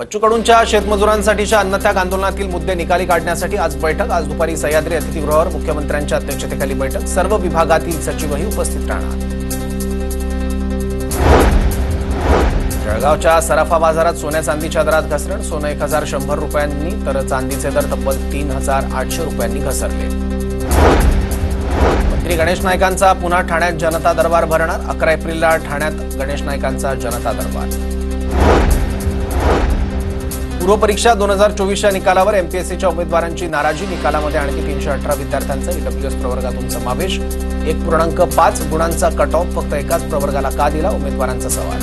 बच्चू कडूंच्या शेतमजुरांसाठीच्या अन्नत्याग आंदोलनातील मुद्दे निकाली काढण्यासाठी आज बैठक। आज दुपारी सह्याद्री अतिथीगृहावर मुख्यमंत्र्यांच्या अध्यक्षतेखाली बैठक। सर्व विभागातील सचिवही उपस्थित राहणार। जळगावच्या सराफा बाजारात सोन्या चांदीच्या दरात घसरण। सोनं 1100 रुपयांनी तर चांदीचे दर तब्बल 3800 रुपयांनी घसरले। मंत्री गणेश नाईकांचा पुन्हा ठाण्यात जनता दरबार भरणार। 11 एप्रिलला ठाण्यात गणेश नाईकांचा जनता दरबार। पूर्व परीक्षा 2024च्या निकालावर एमपीएससीच्या उमेदवारांची नाराजी। निकालामध्ये आणखी 318 विद्यार्थ्यांचा ईडब्ल्यूएस प्रवर्गातून समावेश। 1.5 गुणांचा कट ऑफ फक्त एकाच प्रवर्गाला का दिला, उमेदवारांचा सवाल।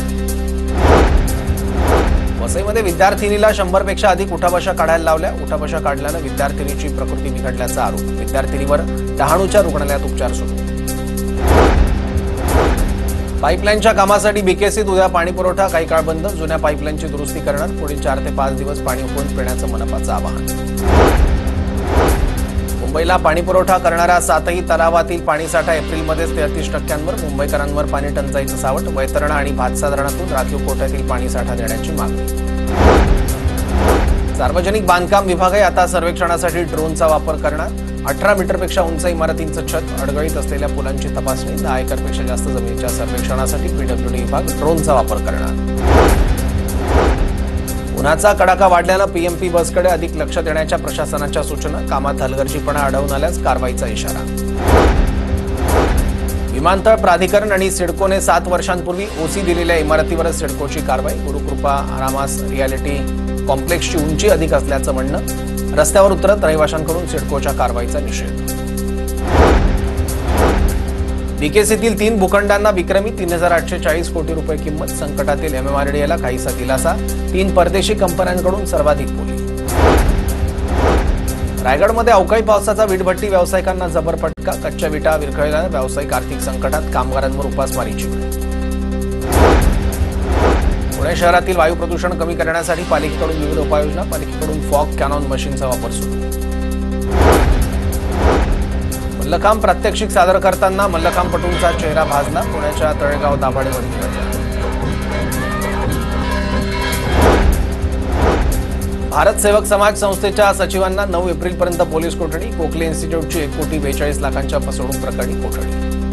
वसईमध्ये विद्यार्थिनीला 100 पेक्षा अधिक उठाबशा काढायला लावल्या। उठाबशा काढल्यानं विद्यार्थिनीची प्रकृती बिघडल्याचा आरोप। विद्यार्थिनीवर डहाणूच्या रुग्णालयात उपचार सुरू। पाईपलाईनच्या कामासाठी बीकेसीत उद्या पाणी पुरवठा काही काळ बंद। जुन्या पाईपलाईनची दुरुस्ती करणार। पुढील 4 ते 5 दिवस पाणी उकळून पिण्याचं मनपाचं आवाहन। मुंबईला पाणी पुरवठा करणाऱ्या 7ही तलावातील पाणीसाठा एप्रिलमध्येच 33%वर। मुंबईकरांवर पाणी टंचाईचं सावट। वैतरणा आणि भातसा धरणातून राखीव कोट्यातील पाणीसाठा देण्याची मागणी। सार्वजनिक बांधकाम विभागही आता सर्वेक्षणासाठी ड्रोनचा वापर करणार। 18 मीटरपेक्षा उंच इमारतींचं छत, अडगळीत असलेल्या पुलांची तपासणी। 10 एकरपेक्षा जास्त जमिनीच्या सर्वेक्षणासाठी पीडब्ल्यूडी विभाग ड्रोनचा वापर करणार। उन्हाचा कडाका वाढल्यानं पीएमपी बसकडे अधिक लक्ष देण्याच्या प्रशासनाच्या सूचना। कामात हलगर्जीपणा आढळून आल्यास कारवाईचा इशारा। विमानतळ प्राधिकरण आणि सिडकोने 7 वर्षांपूर्वी ओसी दिलेल्या इमारतीवरच सिडकोची कारवाई। गुरुकृपा आरामास रियालिटी कॉम्प्लेक्सची उंची अधिक असल्याचं म्हणणं। रस्त्यावर उतरत रहिवाशांकडून सिडकोच्या कारवाईचा निषेध। बीकेसीतील 3 भूखंडांना विक्रमी 3840 कोटी रुपये किंमत। संकटातील एमएमआरडीएला काहीसा दिलासा। 3 परदेशी कंपन्यांकडून सर्वाधिक बोली। रायगडमध्ये अवकाळी पावसाचा वीटभट्टी व्यावसायिकांना जबर फटका। कच्च्या विटा विरघळल्यानं व्यावसायिक आर्थिक संकटात। कामगारांवर उपासमारीची वेळ। पुणे शहरातील वायू प्रदूषण कमी करण्यासाठी पालिकेकडून विविध उपाययोजना। पालिकेकडून फॉग कॅनॉन मशीनचा वापर सुरू। मल्लखांब प्रात्यक्षिक सादर करताना मल्लखांबपटूंचा चेहरा भाजला। पुण्याच्या तळेगाव दाभाडेमध्ये भारत सेवक समाज संस्थेच्या सचिवांना 9 एप्रिलपर्यंत पोलीस कोठडी। कोकले इन्स्टिट्यूटची 1,42,00,000 फसवणूक प्रकरणी कोठडी।